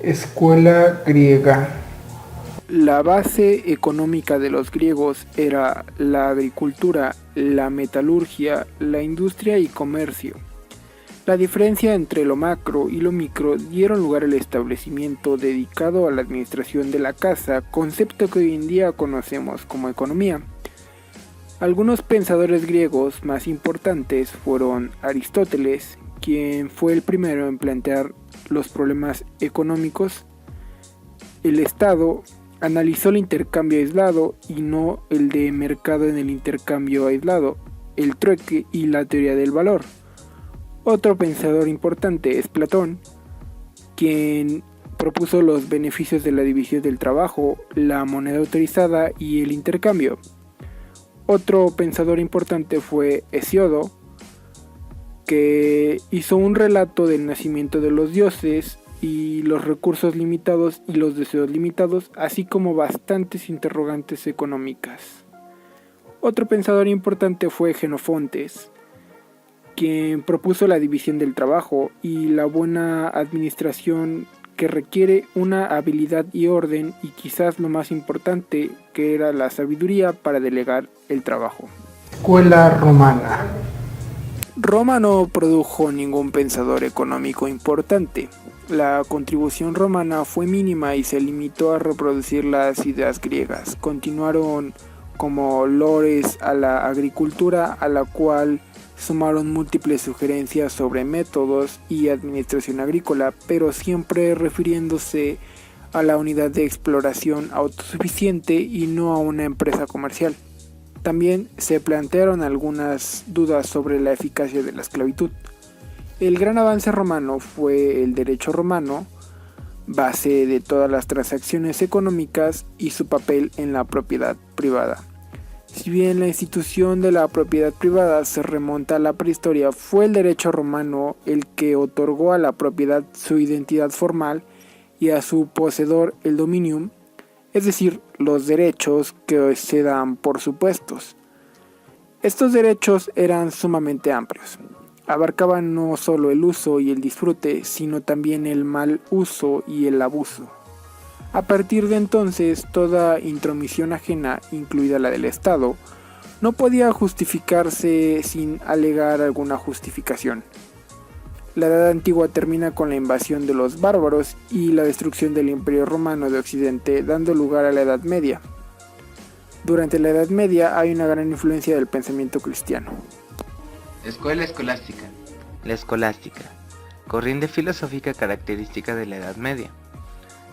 Escuela griega. La base económica de los griegos era la agricultura, la metalurgia, la industria y comercio. La diferencia entre lo macro y lo micro dieron lugar al establecimiento dedicado a la administración de la casa, concepto que hoy en día conocemos como economía. Algunos pensadores griegos más importantes fueron Aristóteles, quien fue el primero en plantear los problemas económicos. El Estado analizó el intercambio aislado y no el de mercado en el intercambio aislado, el trueque y la teoría del valor. Otro pensador importante es Platón, quien propuso los beneficios de la división del trabajo, la moneda autorizada y el intercambio. Otro pensador importante fue Hesíodo, que hizo un relato del nacimiento de los dioses y los recursos limitados y los deseos limitados, así como bastantes interrogantes económicas. Otro pensador importante fue Jenofontes, quien propuso la división del trabajo y la buena administración que requiere una habilidad y orden, y quizás lo más importante, que era la sabiduría para delegar el trabajo. Escuela romana. Roma no produjo ningún pensador económico importante. La contribución romana fue mínima y se limitó a reproducir las ideas griegas. Continuaron como lores a la agricultura, a la cual sumaron múltiples sugerencias sobre métodos y administración agrícola, pero siempre refiriéndose a la unidad de exploración autosuficiente y no a una empresa comercial. También se plantearon algunas dudas sobre la eficacia de la esclavitud. El gran avance romano fue el derecho romano, base de todas las transacciones económicas, y su papel en la propiedad privada. Si bien la institución de la propiedad privada se remonta a la prehistoria, fue el derecho romano el que otorgó a la propiedad su identidad formal y a su poseedor el dominium, es decir, los derechos que hoy se dan por supuestos. Estos derechos eran sumamente amplios. Abarcaban no solo el uso y el disfrute, sino también el mal uso y el abuso. A partir de entonces, toda intromisión ajena, incluida la del Estado, no podía justificarse sin alegar alguna justificación. La Edad Antigua termina con la invasión de los bárbaros y la destrucción del Imperio Romano de Occidente, dando lugar a la Edad Media. Durante la Edad Media hay una gran influencia del pensamiento cristiano. Escuela escolástica. La escolástica, corriente filosófica característica de la Edad Media,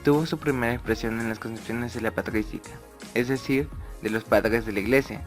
tuvo su primera expresión en las concepciones de la patrística, es decir, de los padres de la Iglesia.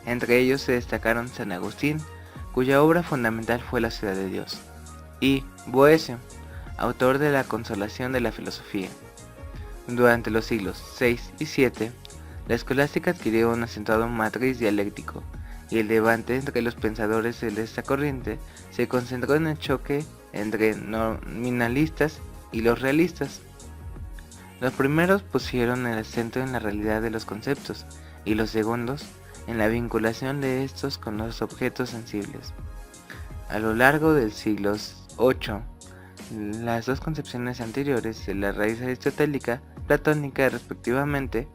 Entre ellos se destacaron San Agustín, cuya obra fundamental fue La Ciudad de Dios, y Boecio, autor de La Consolación de la Filosofía. Durante los siglos VI y VII, la escolástica adquirió un acentuado matriz dialéctico, y el debate entre los pensadores de esta corriente se concentró en el choque entre nominalistas y los realistas. Los primeros pusieron el acento en la realidad de los conceptos, y los segundos en la vinculación de estos con los objetos sensibles. A lo largo del siglo VIII, las dos concepciones anteriores de la raíz aristotélica, platónica respectivamente,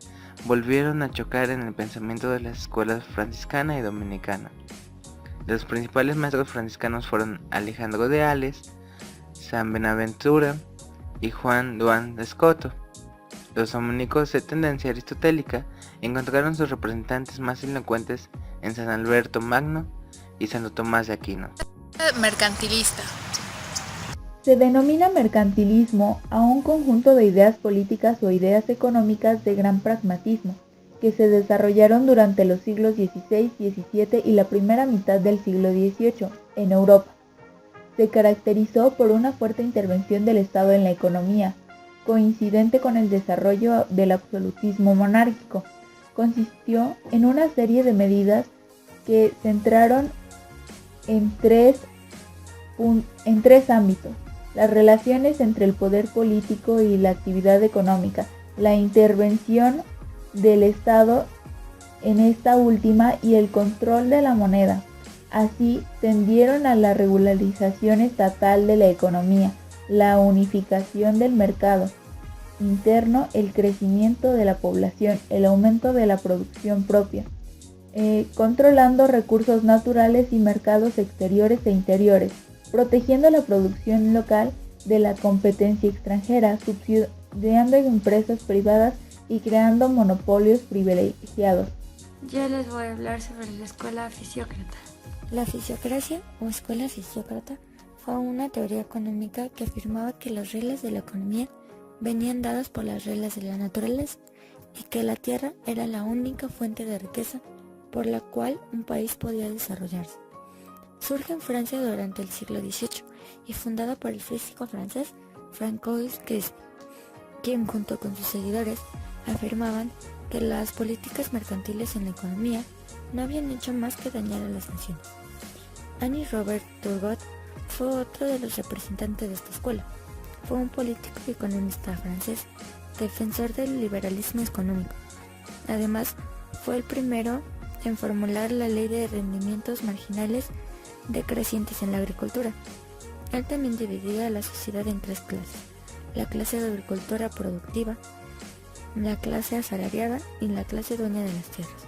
volvieron a chocar en el pensamiento de las escuelas franciscana y dominicana. Los principales maestros franciscanos fueron Alejandro de Ales, San Benaventura y Juan Duan de Escoto. Los dominicos de tendencia aristotélica encontraron sus representantes más elocuentes en San Alberto Magno y Santo Tomás de Aquino. Mercantilista. Se denomina mercantilismo a un conjunto de ideas políticas o ideas económicas de gran pragmatismo, que se desarrollaron durante los siglos XVI, XVII y la primera mitad del siglo XVIII en Europa. Se caracterizó por una fuerte intervención del Estado en la economía, coincidente con el desarrollo del absolutismo monárquico. Consistió en una serie de medidas que centraron en tres ámbitos: las relaciones entre el poder político y la actividad económica, la intervención del Estado en esta última y el control de la moneda. Así tendieron a la regularización estatal de la economía, la unificación del mercado, interno el crecimiento de la población, el aumento de la producción propia, controlando recursos naturales y mercados exteriores e interiores, protegiendo la producción local de la competencia extranjera, subsidiando empresas privadas y creando monopolios privilegiados. Yo les voy a hablar sobre la escuela fisiócrata. La fisiocracia o escuela fisiócrata fue una teoría económica que afirmaba que las reglas de la economía venían dadas por las reglas de la naturaleza y que la tierra era la única fuente de riqueza por la cual un país podía desarrollarse. Surge en Francia durante el siglo XVIII y fundada por el físico francés Francois Crispin, quien junto con sus seguidores afirmaban que las políticas mercantiles en la economía no habían hecho más que dañar a las naciones. Annie Robert Turgot fue otro de los representantes de esta escuela. Fue un político y economista francés, defensor del liberalismo económico. Además, fue el primero en formular la ley de rendimientos marginales decrecientes en la agricultura. Él también dividía a la sociedad en tres clases: la clase agricultora productiva, la clase asalariada y la clase dueña de las tierras.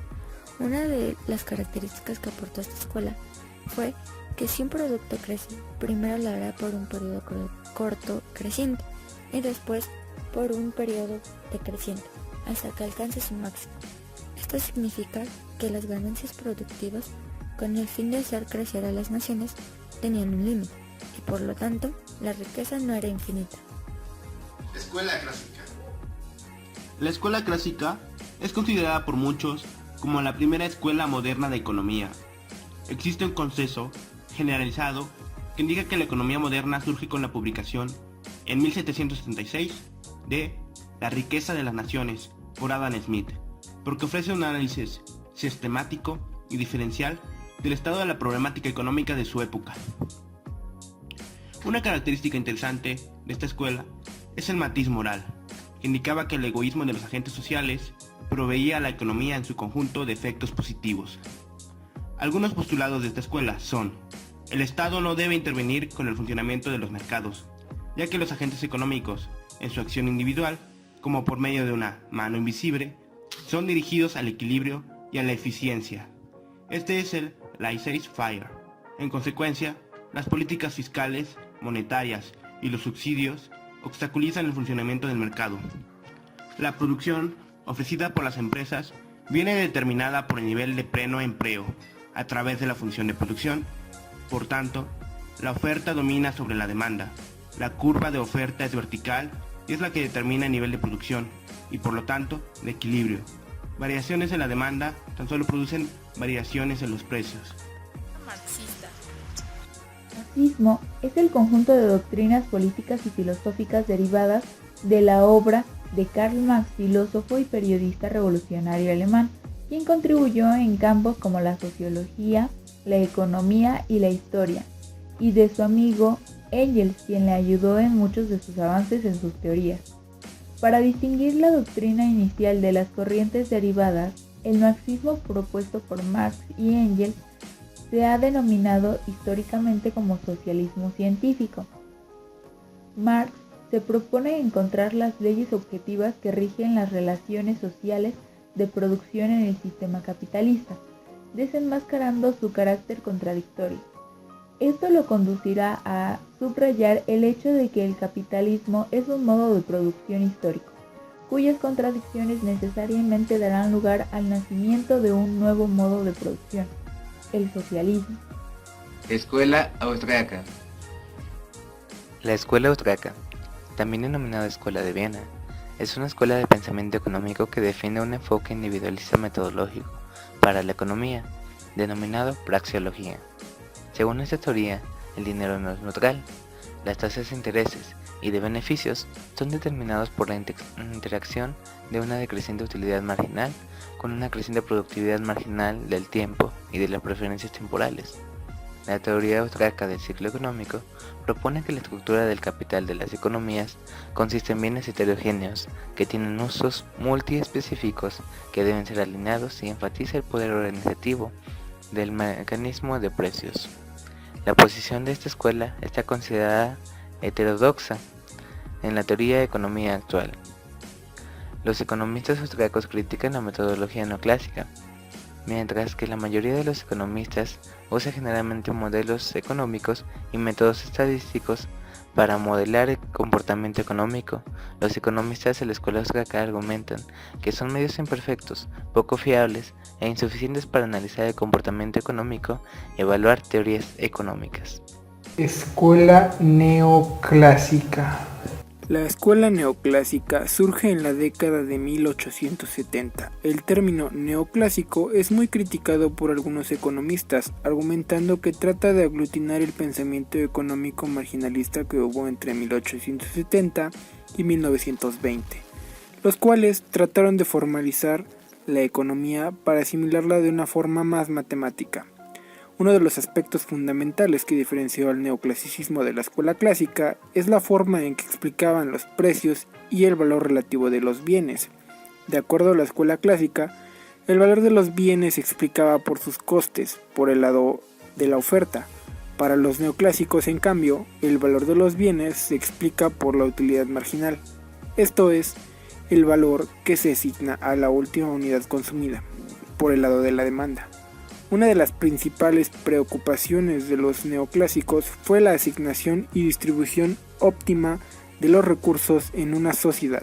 Una de las características que aportó esta escuela fue que si un producto crece, primero lo hará por un periodo corto creciente y después por un periodo decreciente hasta que alcance su máximo. Esto significa que las ganancias productivas, con el fin de hacer crecer a las naciones, tenían un límite y por lo tanto la riqueza no era infinita. Escuela clásica. La escuela clásica es considerada por muchos como la primera escuela moderna de economía. Existe un consenso generalizado que indica que la economía moderna surge con la publicación en 1776 de La riqueza de las naciones por Adam Smith, porque ofrece un análisis sistemático y diferencial del estado de la problemática económica de su época. Una característica interesante de esta escuela es el matiz moral, que indicaba que el egoísmo de los agentes sociales proveía a la economía en su conjunto de efectos positivos. Algunos postulados de esta escuela son: el Estado no debe intervenir con el funcionamiento de los mercados, ya que los agentes económicos, en su acción individual, como por medio de una mano invisible, son dirigidos al equilibrio y a la eficiencia. Este es el laissez-faire. En consecuencia, las políticas fiscales, monetarias y los subsidios obstaculizan el funcionamiento del mercado. La producción ofrecida por las empresas viene determinada por el nivel de pleno empleo a través de la función de producción. Por tanto, la oferta domina sobre la demanda. La curva de oferta es vertical y es la que determina el nivel de producción y por lo tanto de equilibrio. Variaciones en la demanda tan solo producen variaciones en los precios. Marxista. Marxismo es el conjunto de doctrinas políticas y filosóficas derivadas de la obra de Karl Marx, filósofo y periodista revolucionario alemán, quien contribuyó en campos como la sociología, la economía y la historia, y de su amigo Engels, quien le ayudó en muchos de sus avances en sus teorías. Para distinguir la doctrina inicial de las corrientes derivadas, el marxismo propuesto por Marx y Engels se ha denominado históricamente como socialismo científico. Marx se propone encontrar las leyes objetivas que rigen las relaciones sociales de producción en el sistema capitalista, desenmascarando su carácter contradictorio. Esto lo conducirá a subrayar el hecho de que el capitalismo es un modo de producción histórico, cuyas contradicciones necesariamente darán lugar al nacimiento de un nuevo modo de producción, el socialismo. Escuela austriaca. La escuela austriaca, también denominada Escuela de Viena, es una escuela de pensamiento económico que defiende un enfoque individualista metodológico para la economía, denominado praxeología. Según esta teoría, el dinero no es neutral. Las tasas de intereses y de beneficios son determinados por la interacción de una decreciente utilidad marginal con una creciente productividad marginal del tiempo y de las preferencias temporales. La teoría austriaca del ciclo económico propone que la estructura del capital de las economías consiste en bienes heterogéneos que tienen usos multiespecíficos que deben ser alineados y enfatiza el poder organizativo del mecanismo de precios. La posición de esta escuela está considerada heterodoxa en la teoría de economía actual, Los economistas austriacos critican la metodología neoclásica, mientras que la mayoría de los economistas usa generalmente modelos económicos y métodos estadísticos para modelar el comportamiento económico. Los economistas de la escuela austriaca argumentan que son medios imperfectos, poco fiables e insuficientes para analizar el comportamiento económico y evaluar teorías económicas. Escuela neoclásica. La escuela neoclásica surge en la década de 1870. El término neoclásico es muy criticado por algunos economistas, argumentando que trata de aglutinar el pensamiento económico marginalista que hubo entre 1870 y 1920, los cuales trataron de formalizar la economía para asimilarla de una forma más matemática. Uno de los aspectos fundamentales que diferenció al neoclasicismo de la escuela clásica es la forma en que explicaban los precios y el valor relativo de los bienes. De acuerdo a la escuela clásica, el valor de los bienes se explicaba por sus costes, por el lado de la oferta. Para los neoclásicos, en cambio, el valor de los bienes se explica por la utilidad marginal, esto es, el valor que se asigna a la última unidad consumida, por el lado de la demanda. Una de las principales preocupaciones de los neoclásicos fue la asignación y distribución óptima de los recursos en una sociedad.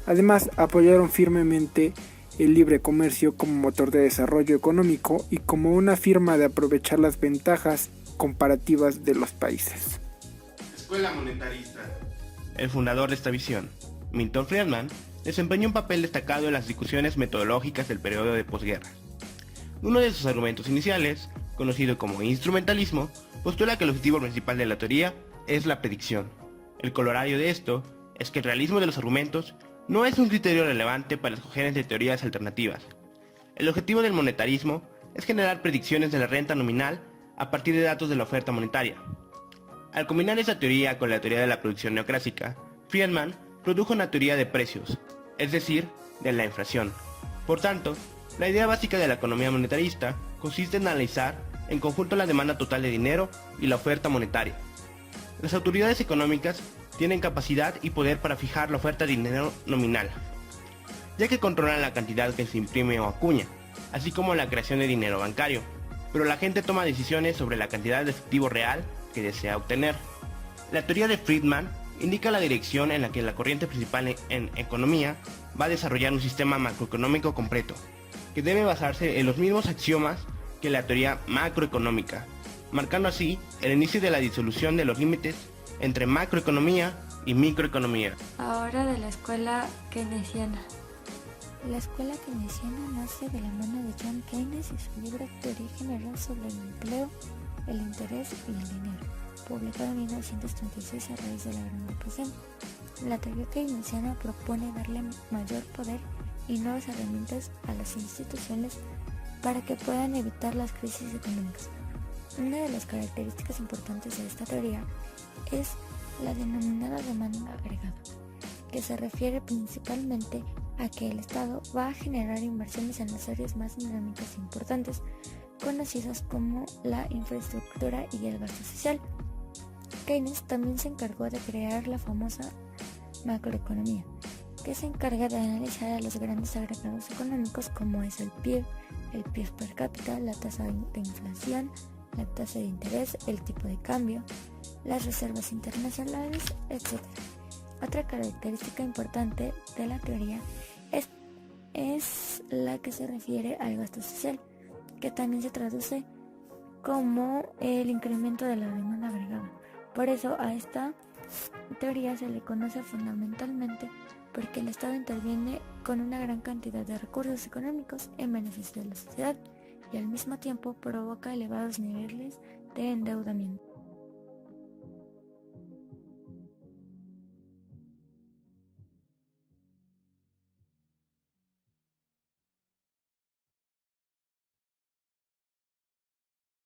Además, apoyaron firmemente el libre comercio como motor de desarrollo económico y como una forma de aprovechar las ventajas comparativas de los países. Escuela monetarista. El fundador de esta visión, Milton Friedman, desempeñó un papel destacado en las discusiones metodológicas del periodo de posguerra. Uno de sus argumentos iniciales, conocido como instrumentalismo, postula que el objetivo principal de la teoría es la predicción. El corolario de esto es que el realismo de los argumentos no es un criterio relevante para escoger entre teorías alternativas. El objetivo del monetarismo es generar predicciones de la renta nominal a partir de datos de la oferta monetaria. Al combinar esa teoría con la teoría de la producción neoclásica, Friedman produjo una teoría de precios, es decir, de la inflación. Por tanto, la idea básica de la economía monetarista consiste en analizar en conjunto la demanda total de dinero y la oferta monetaria. Las autoridades económicas tienen capacidad y poder para fijar la oferta de dinero nominal, ya que controlan la cantidad que se imprime o acuña, así como la creación de dinero bancario, pero la gente toma decisiones sobre la cantidad de efectivo real que desea obtener. La teoría de Friedman indica la dirección en la que la corriente principal en economía va a desarrollar un sistema macroeconómico completo, que debe basarse en los mismos axiomas que la teoría macroeconómica, marcando así el inicio de la disolución de los límites entre macroeconomía y microeconomía. Ahora de la escuela keynesiana. La escuela keynesiana nace de la mano de John Keynes y su libro Teoría General sobre el Empleo, el Interés y el Dinero, publicado en 1936 a raíz de la Gran Depresión. La teoría keynesiana propone darle mayor poder y nuevas herramientas a las instituciones para que puedan evitar las crisis económicas. Una de las características importantes de esta teoría es la denominada demanda agregada, que se refiere principalmente a que el Estado va a generar inversiones en las áreas más dinámicas e importantes, conocidas como la infraestructura y el gasto social. Keynes también se encargó de crear la famosa macroeconomía, que se encarga de analizar a los grandes agregados económicos como es el PIB per cápita, la tasa de inflación, la tasa de interés, el tipo de cambio, las reservas internacionales, etc. Otra característica importante de la teoría es la que se refiere al gasto social, que también se traduce como el incremento de la demanda agregada. Por eso a esta teoría se le conoce fundamentalmente porque el Estado interviene con una gran cantidad de recursos económicos en beneficio de la sociedad y al mismo tiempo provoca elevados niveles de endeudamiento.